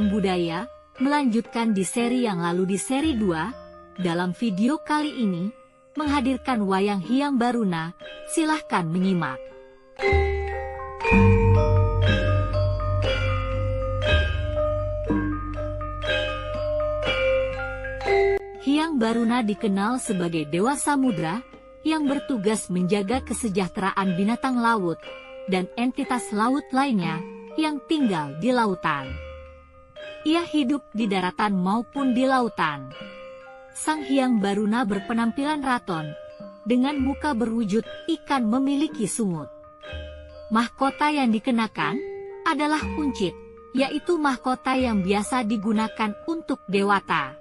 Salam Budaya melanjutkan di seri yang lalu. Di seri 2, dalam video kali ini menghadirkan wayang Hyang Baruna. Silahkan menyimak. Hyang Baruna dikenal sebagai dewa samudra yang bertugas menjaga kesejahteraan binatang laut dan entitas laut lainnya yang tinggal di lautan. Ia hidup di daratan maupun di lautan. Sang Hyang Baruna berpenampilan raton, dengan muka berwujud ikan memiliki sungut. Mahkota yang dikenakan adalah uncit, yaitu mahkota yang biasa digunakan untuk dewata.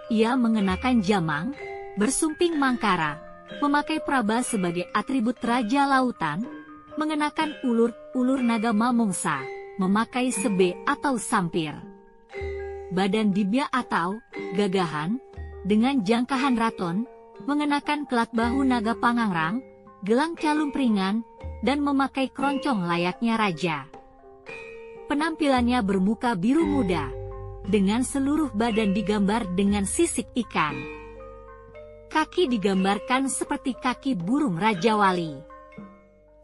Ia mengenakan jamang, bersumping mangkara, memakai praba sebagai atribut raja lautan, mengenakan ulur naga mamongsa, memakai sebe atau sampir. Badan dibya atau gagahan, dengan jangkahan raton, mengenakan kelat bahu naga pangangrang, gelang calumpringan, dan memakai keroncong layaknya raja. Penampilannya bermuka biru muda, dengan seluruh badan digambar dengan sisik ikan. Kaki digambarkan seperti kaki burung Raja Wali.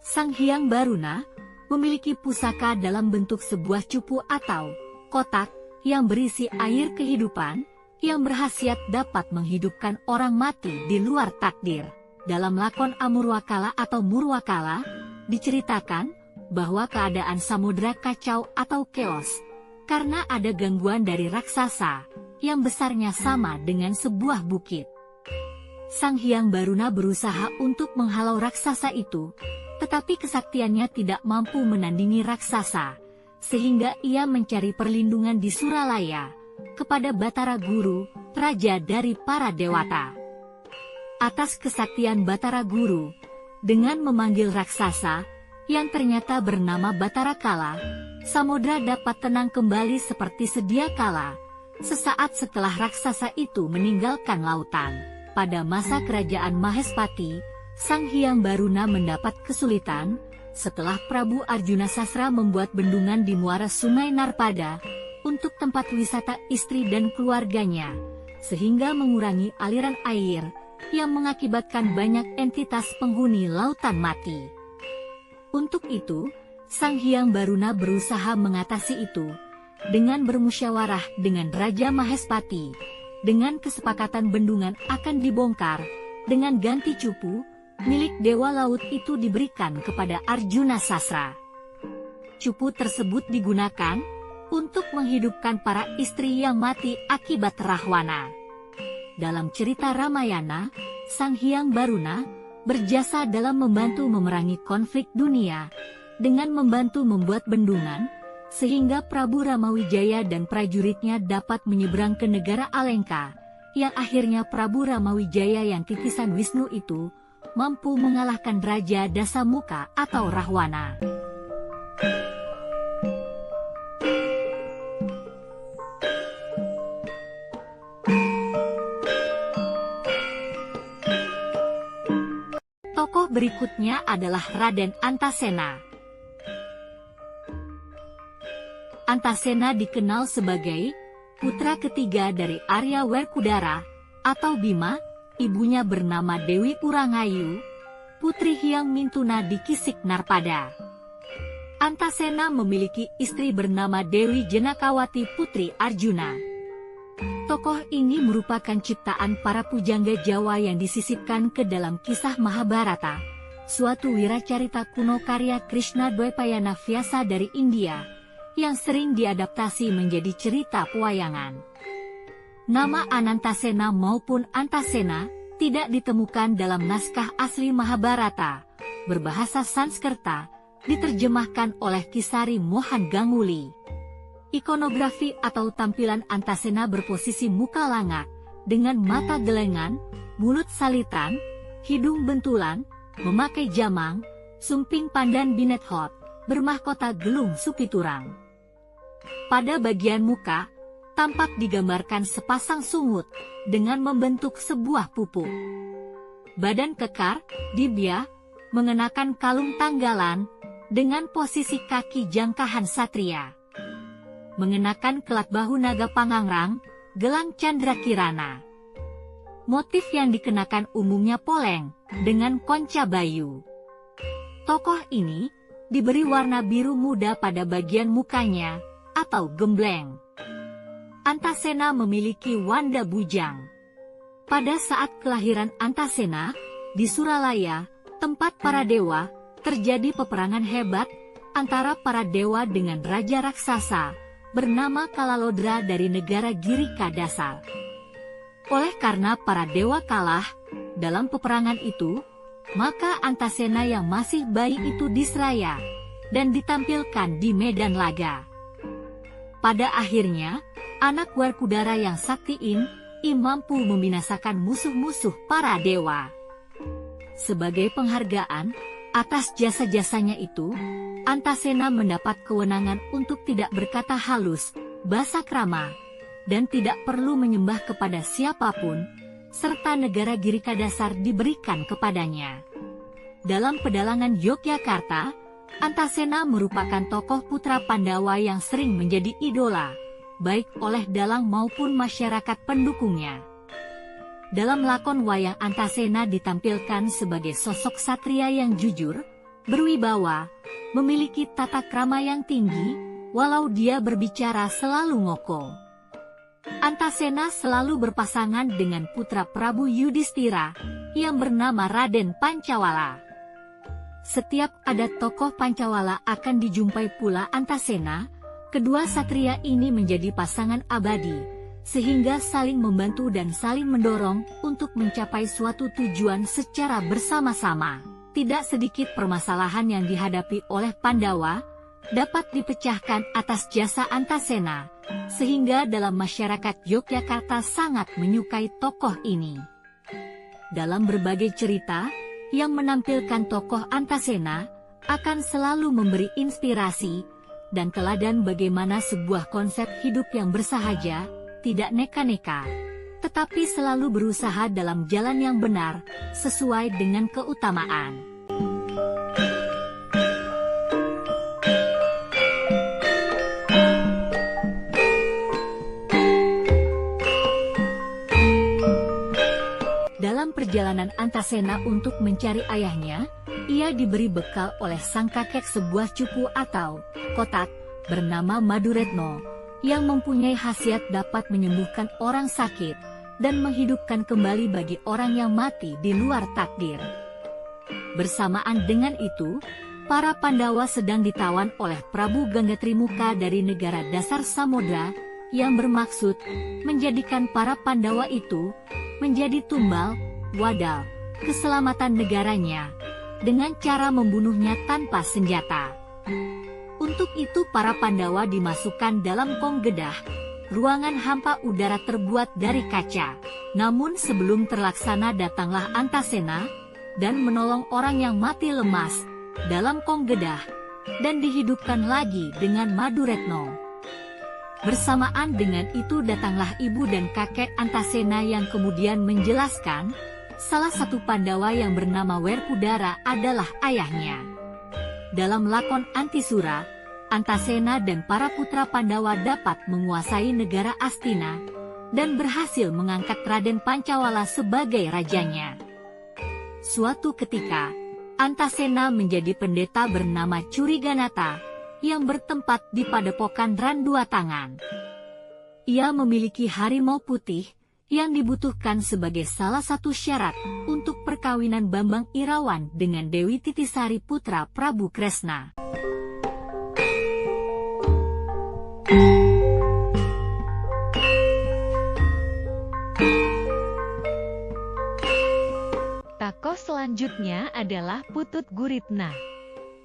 Sang Hyang Baruna memiliki pusaka dalam bentuk sebuah cupu atau kotak yang berisi air kehidupan yang berkhasiat dapat menghidupkan orang mati di luar takdir. Dalam lakon Amurwakala atau Murwakala, diceritakan bahwa keadaan samudra kacau atau keos karena ada gangguan dari raksasa yang besarnya sama dengan sebuah bukit. Sang Hyang Baruna berusaha untuk menghalau raksasa itu, tetapi kesaktiannya tidak mampu menandingi raksasa, sehingga ia mencari perlindungan di Suralaya kepada Batara Guru, raja dari para dewata. Atas kesaktian Batara Guru, dengan memanggil raksasa yang ternyata bernama Batara Kala, samudra dapat tenang kembali seperti sedia kala, sesaat setelah raksasa itu meninggalkan lautan. Pada masa kerajaan Mahespati, Sang Hyang Baruna mendapat kesulitan setelah Prabu Arjunasasra membuat bendungan di muara Sungai Narpada untuk tempat wisata istri dan keluarganya, sehingga mengurangi aliran air yang mengakibatkan banyak entitas penghuni lautan mati. Untuk itu, Sang Hyang Baruna berusaha mengatasi itu dengan bermusyawarah dengan Raja Mahespati. Dengan kesepakatan bendungan akan dibongkar, dengan ganti cupu milik Dewa Laut itu diberikan kepada Arjunasasra. Cupu tersebut digunakan untuk menghidupkan para istri yang mati akibat rahwana. Dalam cerita Ramayana, Sang Hyang Baruna berjasa dalam membantu memerangi konflik dunia dengan membantu membuat bendungan, sehingga Prabu Ramawijaya dan prajuritnya dapat menyeberang ke negara Alengka, yang akhirnya Prabu Ramawijaya yang titisan Wisnu itu mampu mengalahkan Raja Dasamuka atau Rahwana. Tokoh berikutnya adalah Raden Antasena. Antasena dikenal sebagai putra ketiga dari Arya Werkudara atau Bima. Ibunya bernama Dewi Urangayu, putri Hyang Mintuna di Kisik Narpada. Antasena memiliki istri bernama Dewi Jenakawati putri Arjuna. Tokoh ini merupakan ciptaan para pujangga Jawa yang disisipkan ke dalam kisah Mahabharata, suatu wiracarita kuno karya Krishna Dwaipayana Vyasa dari India, yang sering diadaptasi menjadi cerita pewayangan. Nama Anantasena maupun Antasena tidak ditemukan dalam naskah asli Mahabharata, berbahasa Sanskerta, diterjemahkan oleh Kisari Mohan Ganguli. Ikonografi atau tampilan Antasena berposisi muka langak, dengan mata gelengan, mulut salitan, hidung bentulan, memakai jamang, sumping pandan binethot, bermahkota gelung supiturang. Pada bagian muka, tampak digambarkan sepasang sungut dengan membentuk sebuah pupuk. Badan kekar, dibya, mengenakan kalung tanggalan, dengan posisi kaki jangkahan satria. mengenakan kelat bahu naga pangangrang, gelang candra kirana. Motif yang dikenakan umumnya poleng, dengan konca bayu. Tokoh ini diberi warna biru muda pada bagian mukanya, atau gembleng. Antasena memiliki wanda bujang. Pada saat kelahiran Antasena, di Suralaya, tempat para dewa, terjadi peperangan hebat antara para dewa dengan raja raksasa bernama Kalalodra dari negara Girika Dasar. Oleh karena para dewa kalah dalam peperangan itu, maka Antasena yang masih bayi itu diseraya dan ditampilkan di medan laga. Pada akhirnya, anak Werkudara yang saktiin mampu membinasakan musuh-musuh para dewa. Sebagai penghargaan atas jasa-jasanya itu, Antasena mendapat kewenangan untuk tidak berkata halus, basa krama, dan tidak perlu menyembah kepada siapapun, serta negara Girika Dasar diberikan kepadanya. Dalam pedalangan Yogyakarta, Antasena merupakan tokoh putra Pandawa yang sering menjadi idola, baik oleh dalang maupun masyarakat pendukungnya. Dalam lakon wayang Antasena ditampilkan sebagai sosok satria yang jujur, berwibawa, memiliki tata krama yang tinggi, walau dia berbicara selalu ngoko. Antasena selalu berpasangan dengan putra Prabu Yudhistira, yang bernama Raden Pancawala. Setiap ada tokoh Pancawala akan dijumpai pula Antasena. Kedua satria ini menjadi pasangan abadi, sehingga saling membantu dan saling mendorong untuk mencapai suatu tujuan secara bersama-sama. Tidak sedikit permasalahan yang dihadapi oleh Pandawa dapat dipecahkan atas jasa Antasena, sehingga dalam masyarakat Yogyakarta sangat menyukai tokoh ini. Dalam berbagai cerita yang menampilkan tokoh Antasena, akan selalu memberi inspirasi dan teladan bagaimana sebuah konsep hidup yang bersahaja, tidak neka-neka, tetapi selalu berusaha dalam jalan yang benar, sesuai dengan keutamaan. Dalam perjalanan Antasena untuk mencari ayahnya, ia diberi bekal oleh sang kakek sebuah cupu atau kotak bernama Maduretno, yang mempunyai khasiat dapat menyembuhkan orang sakit dan menghidupkan kembali bagi orang yang mati di luar takdir. Bersamaan dengan itu, para Pandawa sedang ditawan oleh Prabu Ganggatrimuka dari negara dasar Samodra, yang bermaksud menjadikan para Pandawa itu menjadi tumbal, wadal, keselamatan negaranya, dengan cara membunuhnya tanpa senjata. Untuk itu para Pandawa dimasukkan dalam Konggedah, ruangan hampa udara terbuat dari kaca. Namun sebelum terlaksana datanglah Antasena, dan menolong orang yang mati lemas, dalam Konggedah, dan dihidupkan lagi dengan Maduretno. Bersamaan dengan itu datanglah ibu dan kakek Antasena yang kemudian menjelaskan, salah satu Pandawa yang bernama Werkudara adalah ayahnya. Dalam lakon Antisura, Antasena dan para putra Pandawa dapat menguasai negara Astina, dan berhasil mengangkat Raden Pancawala sebagai rajanya. Suatu ketika, Antasena menjadi pendeta bernama Curiganata, yang bertempat di padepokan Randua Tangan. Ia memiliki harimau putih, yang dibutuhkan sebagai salah satu syarat untuk perkawinan Bambang Irawan dengan Dewi Titisari putra Prabu Kresna. Tokoh selanjutnya adalah Putut Guritna.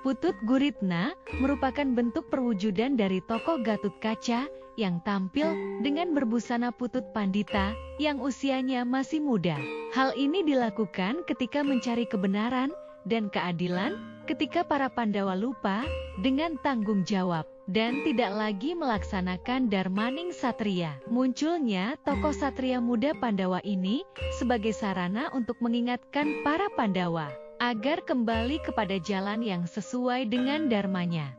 Putut Guritna merupakan bentuk perwujudan dari tokoh Gatotkaca yang tampil dengan berbusana putut pandita yang usianya masih muda. Hal ini dilakukan ketika mencari kebenaran dan keadilan ketika para Pandawa lupa dengan tanggung jawab dan tidak lagi melaksanakan Darmaning Satria. Munculnya tokoh satria muda Pandawa ini sebagai sarana untuk mengingatkan para Pandawa agar kembali kepada jalan yang sesuai dengan dharmanya.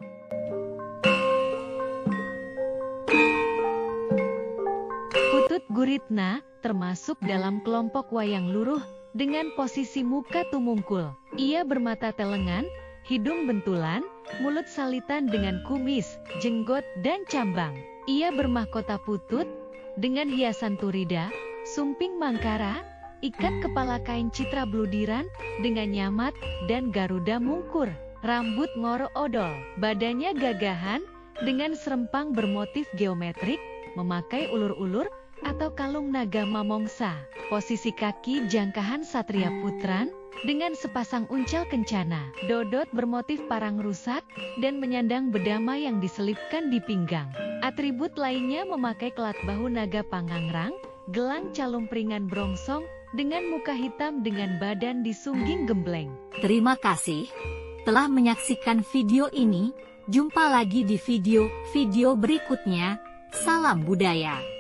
Putut Guritna termasuk dalam kelompok wayang luruh dengan posisi muka tumungkul. Ia bermata telengan, hidung bentulan, mulut salitan dengan kumis, jenggot, dan cambang. Ia bermahkota putut dengan hiasan turida, sumping mangkara, ikat kepala kain citra bludiran dengan nyamat dan garuda mungkur. Rambut ngoro odol, badannya gagahan dengan serempang bermotif geometrik, memakai ulur-ulur atau kalung naga mamongsa. Posisi kaki jangkahan satria putran dengan sepasang uncal kencana. Dodot bermotif parang rusak dan menyandang bedama yang diselipkan di pinggang. Atribut lainnya memakai kelat bahu naga pangangrang, gelang calung peringan brongsong dengan muka hitam dengan badan disungging gembleng. Terima kasih telah menyaksikan video ini. Jumpa lagi di video berikutnya. Salam budaya.